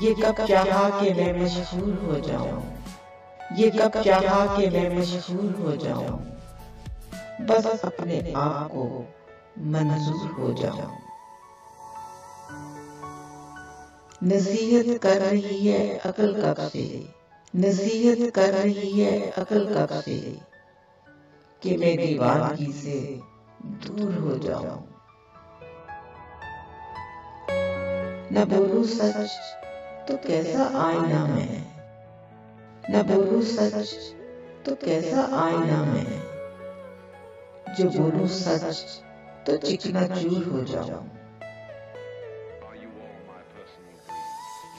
ये कब चाहा कि मैं मशहूर हो जाऊं, ये कब चाहा कि मैं मशहूर हो जाऊं, बस अपने आप को मंजूर हो जाऊं। नसीहत कर रही है अकल कब से, नसीहत कर रही है अकल कब से, कि मैं दीवानगी से दूर हो जाऊं। न बोलूं सच तो कैसा आईना मैं, न बोलूं सच तो कैसा आईना मैं, जो बोलूं सच तो चिकनाचूर हो जाऊं।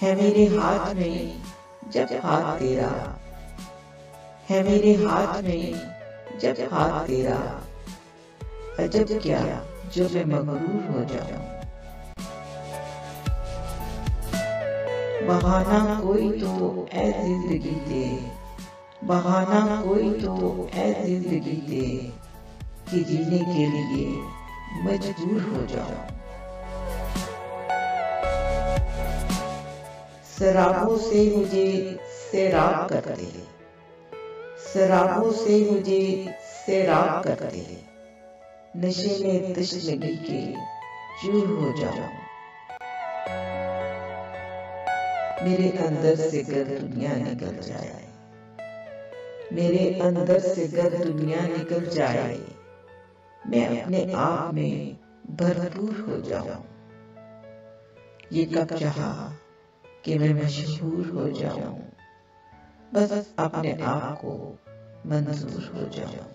है मेरे हाथ में जब हाथ तेरा, है मेरे हाथ में जब हाथ तेरा, अजब क्या जो मैं मगरूर हो जाऊं। बहाना कोई तो ऐ जिंदगी दे, बहाना कोई तो ऐ जिंदगी दे, कि जीने के लिए मजबूर हो जाऊं। शराबों से मुझे सैराब कर दे, शराबों से मुझे सैराब कर दे, नशे में तशनगी के चूर हो जाऊं। मेरे अंदर से गर दुनिया निकल जाए, मेरे अंदर से गर दुनिया निकल जाए, मैं अपने आप में भरपूर हो जाऊं। ये कब चाहा कि मैं मशहूर हो जाऊं, बस अपने आप को मंजूर हो जाऊं।